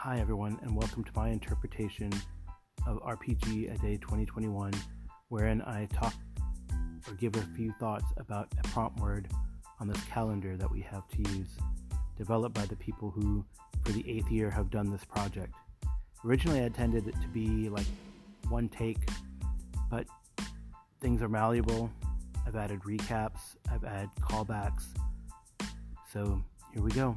Hi everyone, and welcome to my interpretation of RPG A Day 2021, wherein I talk or give a few thoughts about a prompt word on this calendar that we have to use, developed by the people who, for the 8th year, have done this project. Originally I intended it to be like one take, but things are malleable. I've added recaps, I've added callbacks, so here we go.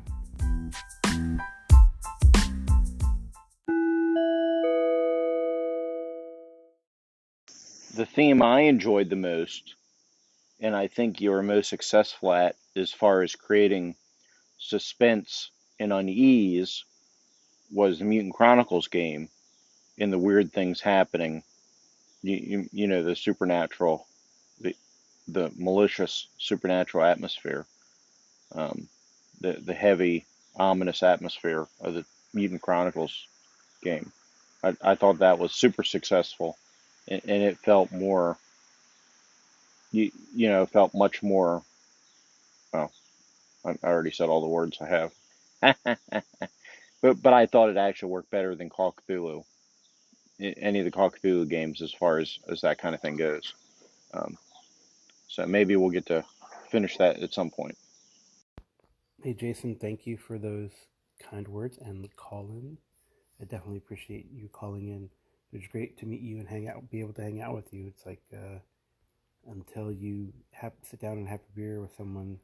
The theme I enjoyed the most, and I think you were most successful at as far as creating suspense and unease, was the Mutant Chronicles game and the weird things happening. You know, the supernatural, the malicious supernatural atmosphere, the heavy, ominous atmosphere of the Mutant Chronicles game. I thought that was super successful, and it felt more. Felt much more. Well, I already said all the words I have, but I thought it actually worked better than Call of Cthulhu, any of the Call of Cthulhu games, as far as that kind of thing goes. Um, so maybe we'll get to finish that at some point. Hey Jason, thank you for those kind words and the call-in. I definitely appreciate you calling in. It was great to meet you and be able to hang out with you. It's like until you sit down and have a beer with someone,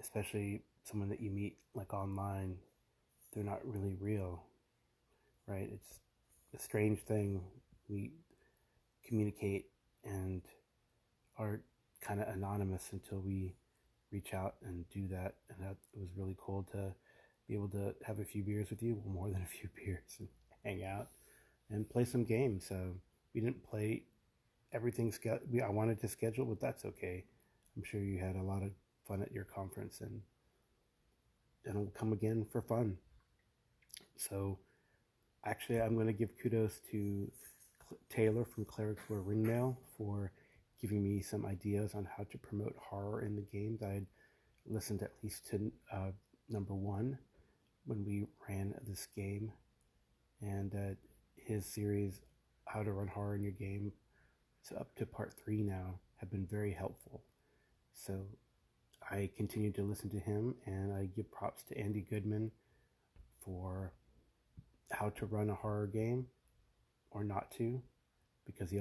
especially someone that you meet like online, they're not really real, right? It's a strange thing. We communicate and are kind of anonymous until we reach out and do that. And that was really cool to be able to have a few beers with you, well, more than a few beers, and hang out and play some games. So we didn't play everything I wanted to schedule, but that's okay. I'm sure you had a lot of fun at your conference, and it'll come again for fun. So actually, I'm going to give kudos to Taylor from Clerics Ringmail for giving me some ideas on how to promote horror in the games. I'd listened at least to number 1 when we ran this game, and his series, How to Run Horror in Your Game, so up to part 3 now, have been very helpful. So I continue to listen to him, and I give props to Andy Goodman for how to run a horror game or not to, because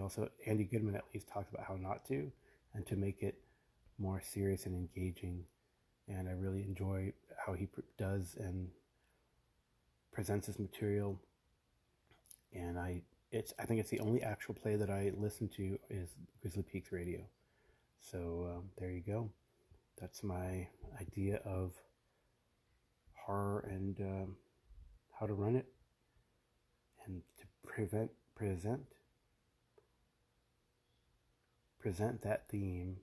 Andy Goodman at least talks about how not to, and to make it more serious and engaging. And I really enjoy how he does and presents his material. And I think it's the only actual play that I listen to is Grizzly Peaks Radio. So there you go. That's my idea of horror and how to run it, and to present that theme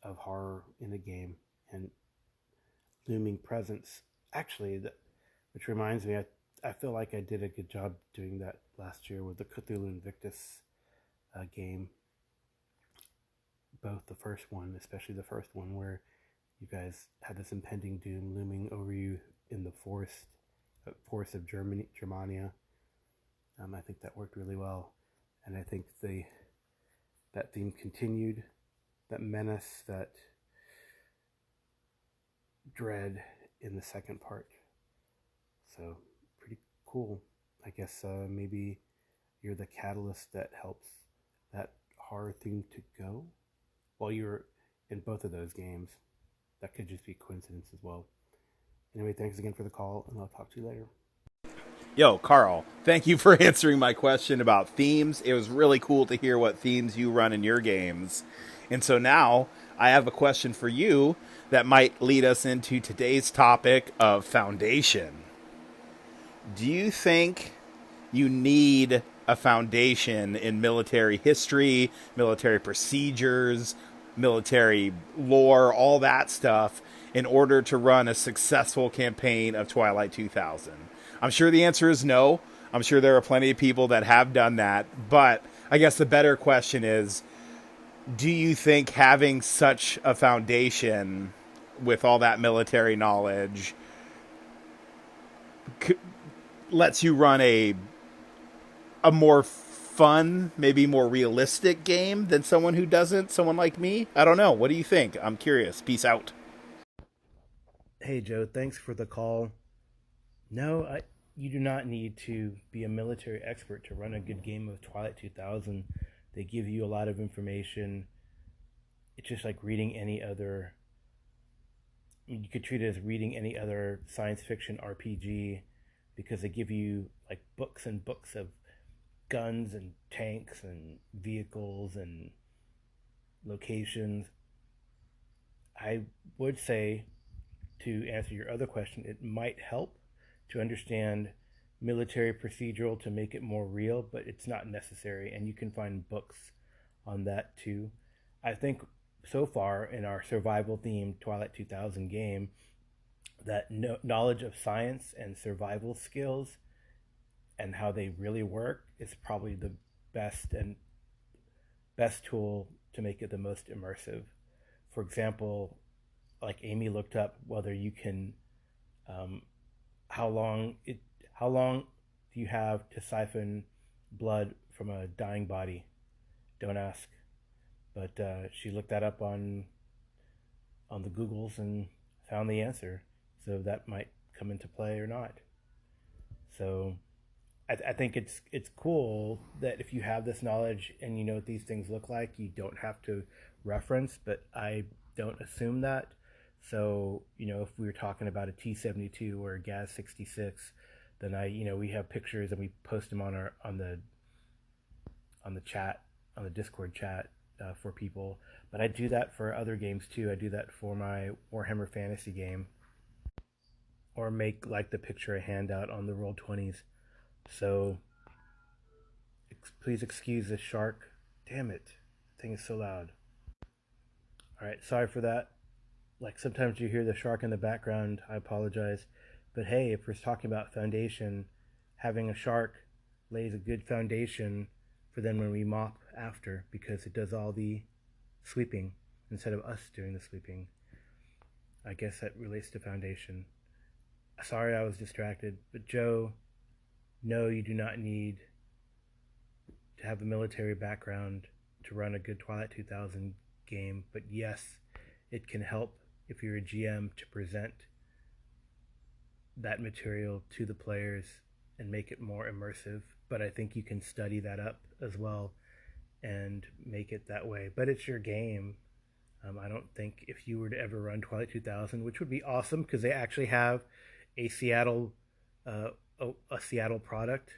of horror in a game and looming presence. Actually, which reminds me, I feel like I did a good job doing that last year with the Cthulhu Invictus game. Both the first one, especially the first one, where you guys had this impending doom looming over you in the forest of Germania. I think that worked really well, and I think that theme continued, that menace, that dread in the second part. So pretty cool. I guess maybe you're the catalyst that helps that horror theme to go while you're in both of those games. That could just be coincidence as well. Anyway, thanks again for the call, and I'll talk to you later. Yo, Carl, thank you for answering my question about themes. It was really cool to hear what themes you run in your games. And so now I have a question for you that might lead us into today's topic of foundation. Do you think you need a foundation in military history, military procedures, military lore, all that stuff, in order to run a successful campaign of Twilight 2000? I'm sure the answer is no. I'm sure there are plenty of people that have done that. But I guess the better question is, do you think having such a foundation with all that military knowledge lets you run a more fun, maybe more realistic game than someone who doesn't, someone like me? I don't know. What do you think? I'm curious. Peace out. Hey, Joe, thanks for the call. No, you do not need to be a military expert to run a good game of Twilight 2000. They give you a lot of information. It's just like reading any other. You could treat it as reading any other science fiction RPG because they give you like books and books of guns and tanks and vehicles and locations. I would say, to answer your other question, it might help to understand military procedural to make it more real, but it's not necessary. And you can find books on that too. I think so far in our survival themed Twilight 2000 game, that knowledge of science and survival skills and how they really work is probably the best tool to make it the most immersive. For example, like Amy looked up whether you can um, how long it how long do you have to siphon blood from a dying body? Don't ask. But she looked that up on the Googles and found the answer. So that might come into play or not. So I think it's cool that if you have this knowledge and you know what these things look like, you don't have to reference. But I don't assume that. So if we were talking about a T-72 or a GAZ-66, then we have pictures and we post them on the chat, on the Discord chat for people. But I do that for other games too. I do that for my Warhammer Fantasy game, or make like the picture a handout on the Roll20s. So please excuse the shark. Damn it, the thing is so loud. All right, sorry for that. Like sometimes you hear the shark in the background. I apologize. But hey, if we're talking about foundation, having a shark lays a good foundation for then when we mop after, because it does all the sweeping instead of us doing the sweeping. I guess that relates to foundation. Sorry I was distracted. But Joe, no, you do not need to have a military background to run a good Twilight 2000 game. But yes, it can help if you're a GM to present that material to the players and make it more immersive. But I think you can study that up as well and make it that way. But it's your game. I don't think if you were to ever run Twilight 2000, which would be awesome because they actually have a Seattle product.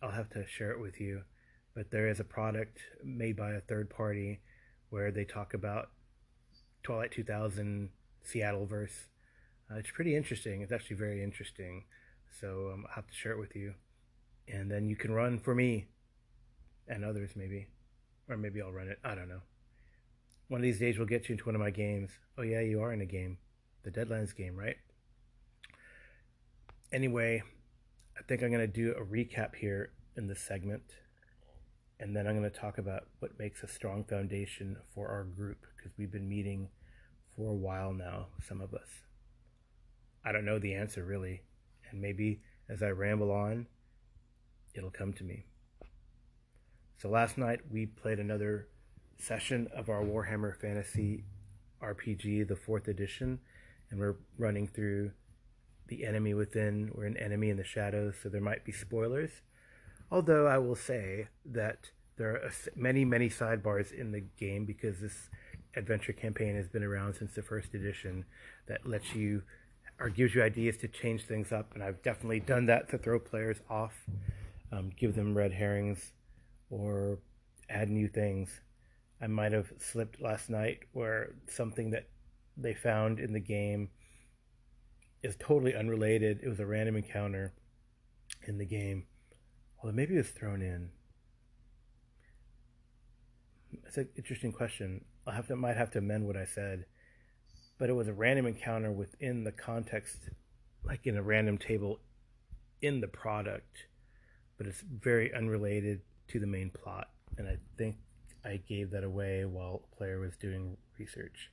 I'll have to share it with you. But there is a product made by a third party where they talk about Twilight 2000 Seattleverse. It's pretty interesting. It's actually very interesting. So I'll have to share it with you. And then you can run for me and others maybe. Or maybe I'll run it. I don't know. One of these days we'll get you into one of my games. Oh yeah, you are in a game. The Deadlands game, right? Anyway, I think I'm going to do a recap here in this segment. And then I'm going to talk about what makes a strong foundation for our group, because we've been meeting for a while now, some of us. I don't know the answer really, and maybe as I ramble on, it'll come to me. So last night we played another session of our Warhammer Fantasy RPG, the 4th edition, and we're running through The Enemy Within. We're an enemy in the shadows, so there might be spoilers. Although I will say that there are many, many sidebars in the game, because this adventure campaign has been around since the 1st edition, that lets you or gives you ideas to change things up. And I've definitely done that to throw players off, give them red herrings, or add new things. I might have slipped last night where something that they found in the game is totally unrelated. It was a random encounter in the game. Well, maybe it was thrown in. It's an interesting question. Might have to amend what I said. But it was a random encounter within the context, like in a random table in the product. But it's very unrelated to the main plot. And I think I gave that away while a player was doing research.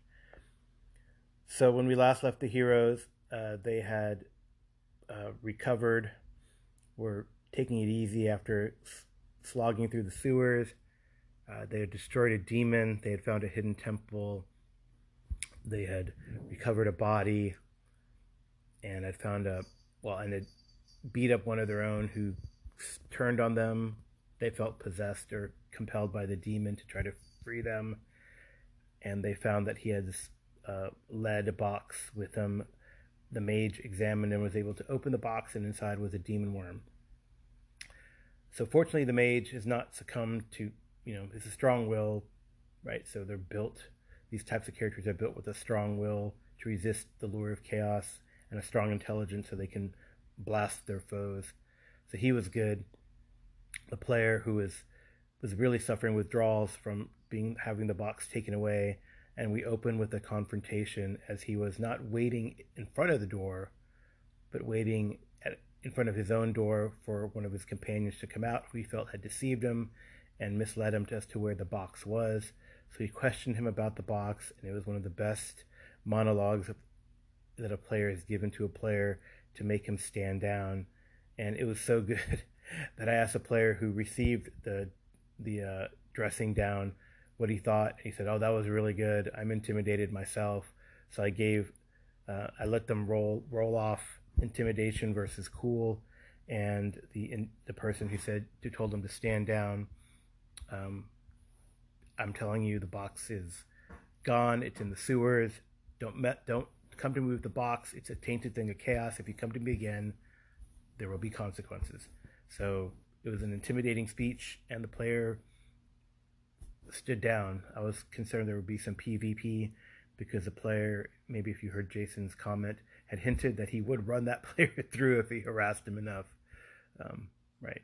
So when we last left the heroes, they had recovered, were taking it easy after slogging through the sewers. They had destroyed a demon. They had found a hidden temple. They had recovered a body, and had found and had beat up one of their own who turned on them. They felt possessed or compelled by the demon to try to free them, and they found that he had this lead box with him. The mage examined and was able to open the box, and inside was a demon worm. So fortunately, the mage has not succumbed to, it's a strong will, right? So they're built, these types of characters are built with a strong will to resist the lure of chaos, and a strong intelligence so they can blast their foes. So he was good. The player who was really suffering withdrawals from having the box taken away, and we open with a confrontation as he was not waiting in front of the door, but waiting in front of his own door for one of his companions to come out, who he felt had deceived him and misled him as to where the box was. So he questioned him about the box, and it was one of the best monologues that a player has given to a player to make him stand down. And it was so good that I asked a player who received the dressing down what he thought. He said, "Oh, that was really good. I'm intimidated myself." So I let them roll off intimidation versus cool, and the person who told them to stand down. I'm telling you, the box is gone. It's in the sewers. Don't come to me with the box. It's a tainted thing of chaos. If you come to me again, there will be consequences. So it was an intimidating speech, and the player stood down. I was concerned there would be some PvP because the player, maybe if you heard Jason's comment, had hinted that he would run that player through if he harassed him enough. Right.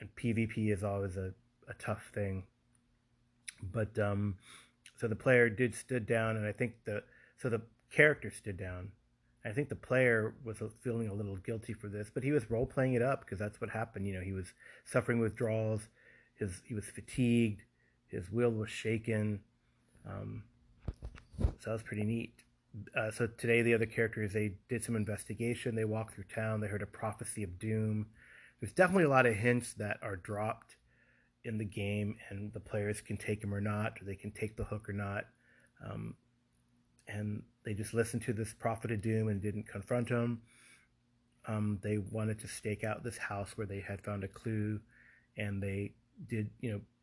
And PvP is always a tough thing. But so the player stood down, and I think the character stood down. I think the player was feeling a little guilty for this, but he was role playing it up because that's what happened. He was suffering withdrawals. He was fatigued. His will was shaken. So that was pretty neat. So today the other characters, they did some investigation. They walked through town. They heard a prophecy of doom. There's definitely a lot of hints that are dropped in the game, and the players can take them or not, or they can take the hook or not. And they just listened to this prophet of doom and didn't confront him. They wanted to stake out this house where they had found a clue, and they did,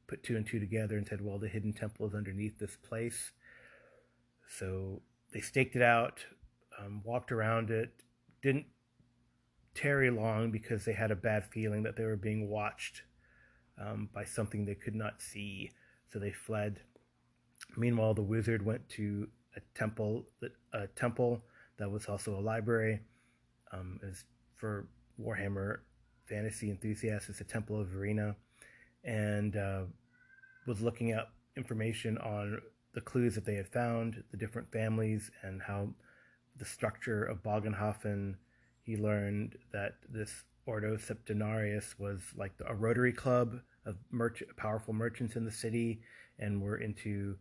put two and two together and said, well, the hidden temple is underneath this place. So they staked it out, walked around it, didn't tarry long because they had a bad feeling that they were being watched by something they could not see. So they fled. Meanwhile, the wizard went to a temple that was also a library. As for Warhammer fantasy enthusiasts, it's a Temple of Verena, and was looking up information on the clues that they had found, the different families, and how the structure of Bogenhofen. He learned that this Ordo Septenarius was like a Rotary Club of powerful merchants in the city, and were into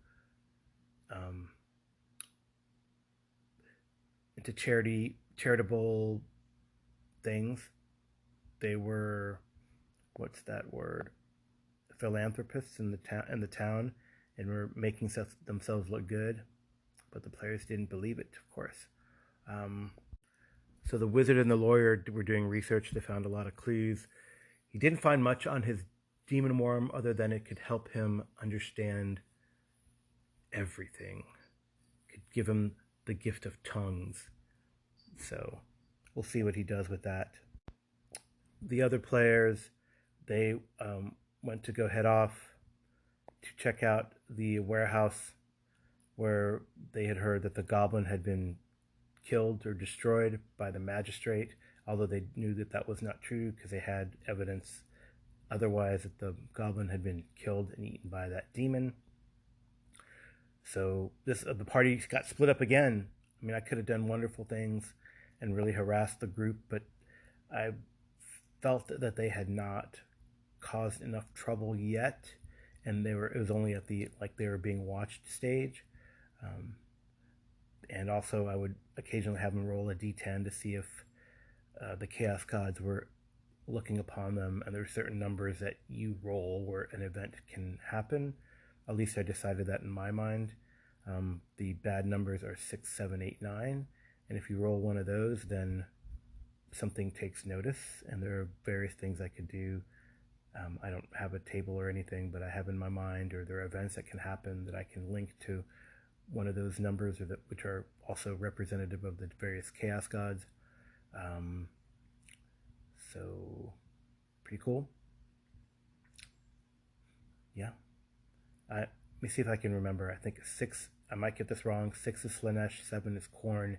charitable things. They were, what's that word? Philanthropists in the town, and were making themselves look good, but the players didn't believe it, of course. So the wizard and the lawyer were doing research. They found a lot of clues. He didn't find much on his demon worm other than it could help him understand everything. It could give him the gift of tongues. So we'll see what he does with that. The other players, they went to go head off to check out the warehouse where they had heard that the goblin had been killed or destroyed by the magistrate, although they knew that was not true because they had evidence otherwise that the goblin had been killed and eaten by that demon. So the party got split up again. I mean, I could have done wonderful things and really harassed the group, but I felt that they had not caused enough trouble yet, and it was only at they were being watched stage. And also I would occasionally have them roll a d10 to see if the chaos gods were looking upon them, and there are certain numbers that you roll where an event can happen. At least I decided that in my mind. The bad numbers are 6, 7, 8, 9, and if you roll one of those, then something takes notice, and there are various things I could do. I don't have a table or anything, but I have in my mind, or there are events that can happen that I can link to one of those numbers, or that which are also representative of the various chaos gods. So pretty cool. Yeah. Let me see if I can remember. I think 6, I might get this wrong. 6 is Slanesh, 7 is Korn,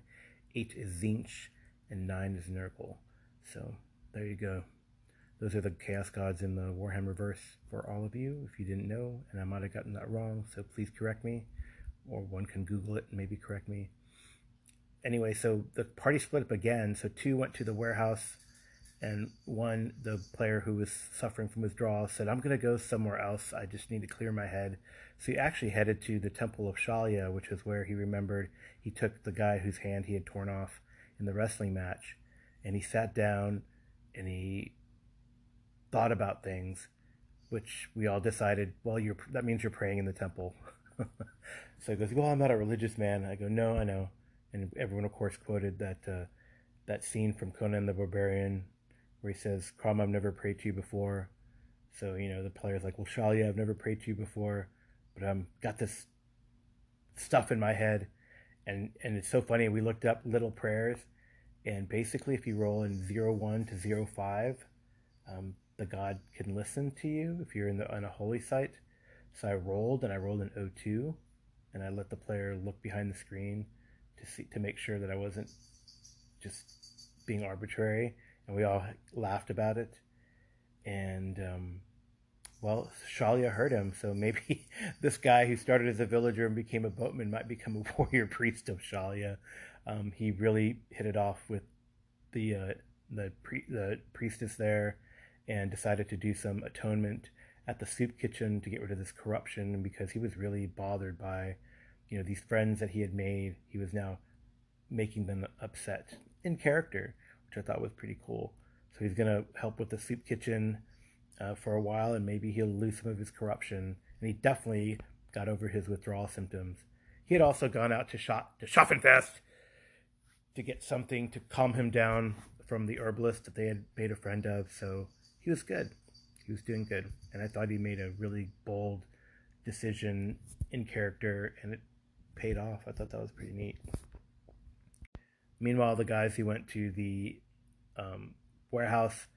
8 is Zinch, and 9 is Nurgle. So there you go. Those are the chaos gods in the Warhammer verse for all of you, if you didn't know, and I might have gotten that wrong, so please correct me, or one can Google it and maybe correct me. Anyway, so the party split up again, so 2 went to the warehouse, and 1, the player who was suffering from withdrawal, said, I'm going to go somewhere else, I just need to clear my head. So he actually headed to the Temple of Shalia, which is where he remembered he took the guy whose hand he had torn off in the wrestling match, and he sat down and he thought about things, which we all decided, well, that means you're praying in the temple. So he goes, well, I'm not a religious man. I go, no, I know. And everyone, of course, quoted that scene from Conan the Barbarian where he says, Crom, I've never prayed to you before. So, the player's like, well, Shalia, I've never prayed to you before, but I've got this stuff in my head. And it's so funny. We looked up little prayers, and basically if you roll in 0-1 to 0-5, the god can listen to you if you're on a holy site. So I rolled an 0-2, and I let the player look behind the screen to make sure that I wasn't just being arbitrary, and we all laughed about it. And well, Shalia heard him, so maybe this guy who started as a villager and became a boatman might become a warrior priest of Shalia. He really hit it off with the priestess there, and decided to do some atonement at the soup kitchen to get rid of this corruption, because he was really bothered by, these friends that he had made. He was now making them upset in character, which I thought was pretty cool. So he's going to help with the soup kitchen for a while, and maybe he'll lose some of his corruption. And he definitely got over his withdrawal symptoms. He had also gone out to Schaffenfest to get something to calm him down from the herbalist that they had made a friend of. So he was good. He was doing good. And I thought he made a really bold decision in character, and it paid off. I thought that was pretty neat. Meanwhile, the guys who went to the warehouse,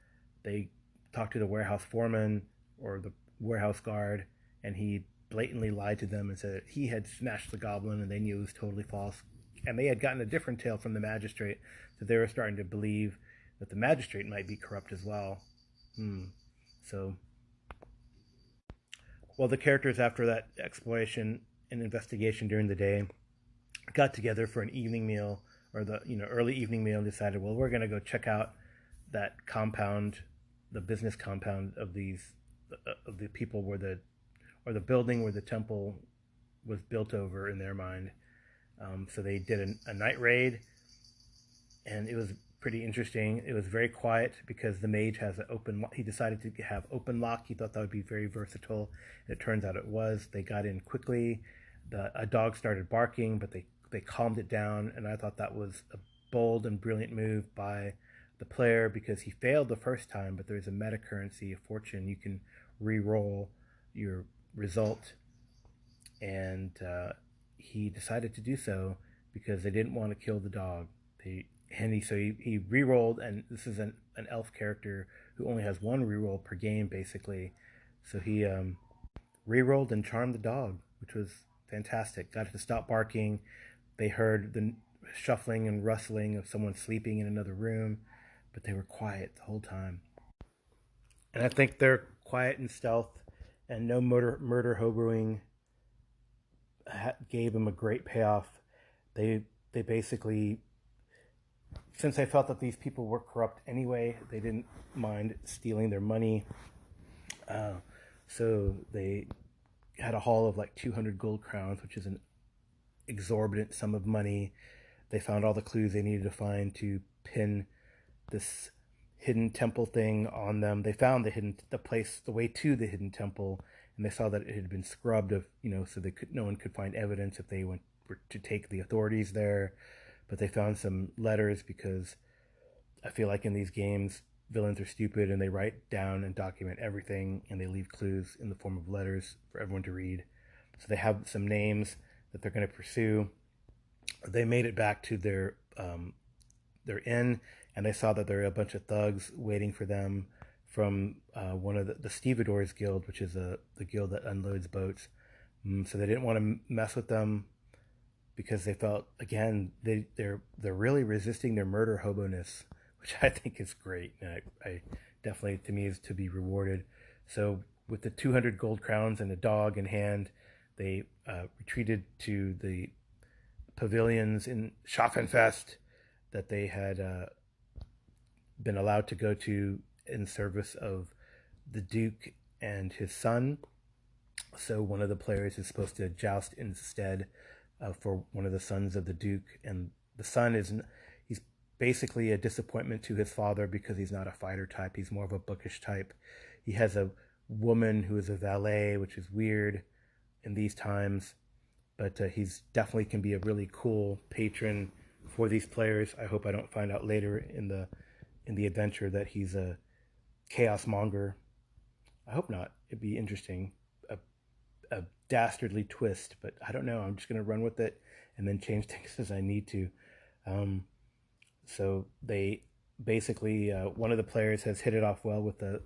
they talked to the warehouse foreman or the warehouse guard, and he blatantly lied to them and said that he had smashed the goblin, and they knew it was totally false. And they had gotten a different tale from the magistrate, so they were starting to believe that the magistrate might be corrupt as well. So, well, the characters, after that exploration and investigation during the day, got together for an evening meal, or the early evening meal, and decided, well, we're going to go check out that compound, the business compound of the people where the building where the temple was built over in their mind. So they did a night raid, and it was pretty interesting. It was very quiet because the mage has an open. He decided to have open lock. He thought that would be very versatile. And it turns out it was. They got in quickly. A dog started barking, but they calmed it down, and I thought that was a bold and brilliant move by the player, because he failed the first time, but there's a meta currency, a fortune. You can re-roll your result, and he decided to do so because they didn't want to kill the dog. He re-rolled, and this is an elf character who only has one re-roll per game, basically. So he re-rolled and charmed the dog, which was fantastic. Got it to stop barking. They heard the shuffling and rustling of someone sleeping in another room, but they were quiet the whole time. And I think their quiet and stealth and no murder hoboing gave them a great payoff. They basically, since they felt that these people were corrupt anyway, they didn't mind stealing their money. So they had a haul of like 200 gold crowns, which is an exorbitant sum of money. They found all the clues they needed to find to pin this hidden temple thing on them. They found the way to the hidden temple, and they saw that it had been scrubbed of, so no one could find evidence if they were to take the authorities there. But they found some letters, because I feel like in these games, villains are stupid and they write down and document everything, and they leave clues in the form of letters for everyone to read. So they have some names that they're going to pursue. They made it back to their inn, and they saw that there were a bunch of thugs waiting for them from one of the stevedores guild, which is the guild that unloads boats. So they didn't want to mess with them, because they felt, again, they're really resisting their murder hobo-ness, which I think is great, and I definitely, to me, is to be rewarded. So with the 200 gold crowns and a dog in hand, they retreated to the pavilions in Schaffenfest that they had been allowed to go to in service of the Duke and his son. So one of the players is supposed to joust instead for one of the sons of the Duke, and the son he's basically a disappointment to his father, because he's not a fighter type. He's more of a bookish type. He has a woman who is a valet, which is weird in these times, but he's definitely can be a really cool patron for these players. I hope I don't find out later in the adventure that he's a chaos monger. I hope not. It'd be interesting. A dastardly twist, but I don't know. I'm just going to run with it and then change things as I need to. So they basically, one of the players has hit it off well with the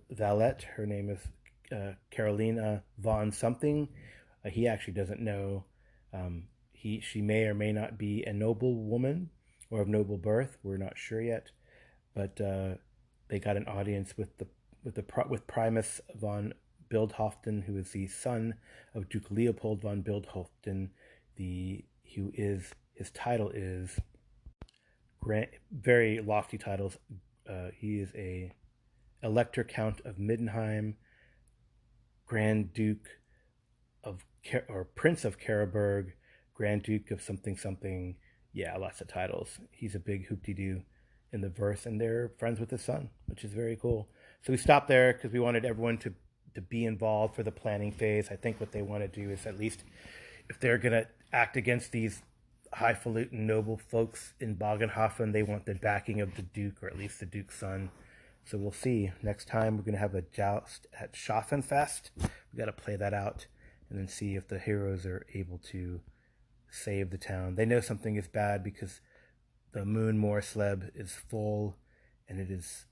valet. Her name is Carolina von something. He actually doesn't know. She may or may not be a noble woman or of noble birth. We're not sure yet, but they got an audience with Primus von Bildhoften, who is the son of Duke Leopold von Bildhoften, his title is very lofty titles. He is a Elector Count of Middenheim, Grand Duke or Prince of Karaberg, Grand Duke of something something. Yeah, lots of titles. He's a big hoop-de-doo in the verse, and they're friends with his son, which is very cool. So we stopped there because we wanted everyone to be involved for the planning phase. I think what they want to do is, at least if they're going to act against these highfalutin noble folks in Bogenhofen, they want the backing of the Duke, or at least the Duke's son. So we'll see. Next time we're going to have a joust at Schaffenfest. We got to play that out and then see if the heroes are able to save the town. They know something is bad because the moon Morsleb is full, and it is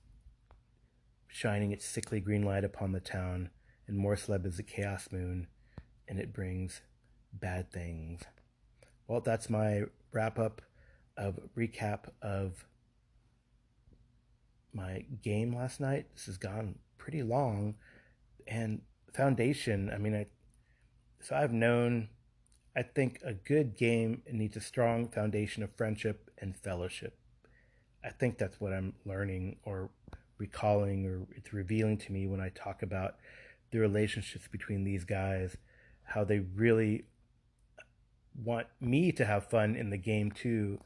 shining its sickly green light upon the town, and Morsleb is the chaos moon, and it brings bad things. Well, that's my recap of my game last night. This has gone pretty long. And Foundation, I think a good game needs a strong foundation of friendship and fellowship. I think that's what I'm learning or recalling, or it's revealing to me when I talk about the relationships between these guys, how they really want me to have fun in the game too,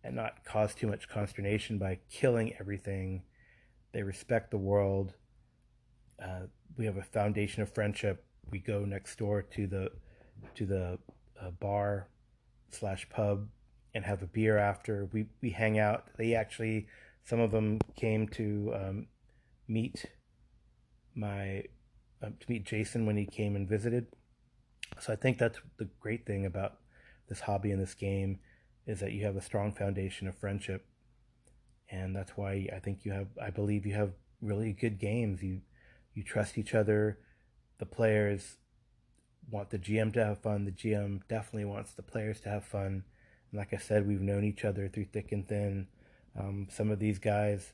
and not cause too much consternation by killing everything. They respect the world. We have a foundation of friendship. We go next door to the bar / pub and have a beer after. We hang out. Some of them came to meet Jason when he came and visited. So I think that's the great thing about this hobby and this game, is that you have a strong foundation of friendship, and that's why I believe you have really good games. You trust each other. The players want the GM to have fun. The GM definitely wants the players to have fun. And like I said, we've known each other through thick and thin. Some of these guys,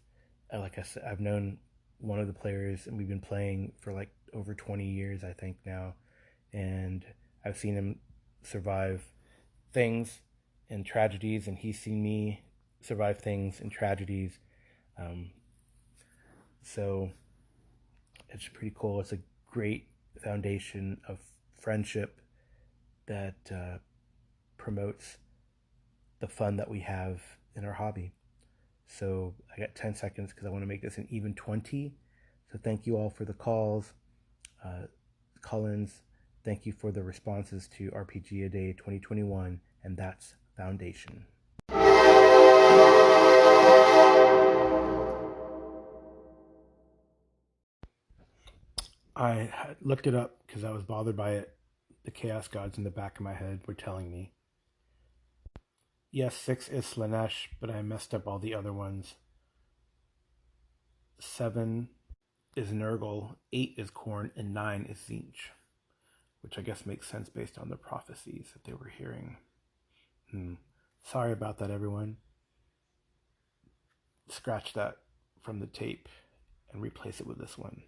like I said, I've known one of the players, and we've been playing for like over 20 years, I think now. And I've seen him survive things and tragedies, and he's seen me survive things and tragedies. So it's pretty cool. It's a great foundation of friendship that promotes the fun that we have in our hobby. So I got 10 seconds because I want to make this an even 20. So thank you all for the calls. Collins, thank you for the responses to RPG A Day 2021, and that's Foundation. I looked it up because I was bothered by it. The chaos gods in the back of my head were telling me. Yes, 6 is Slanesh, but I messed up all the other ones. 7 is Nurgle, 8 is Khorne, and 9 is Tzeentch, which I guess makes sense based on the prophecies that they were hearing. Sorry about that, everyone. Scratch that from the tape and replace it with this one.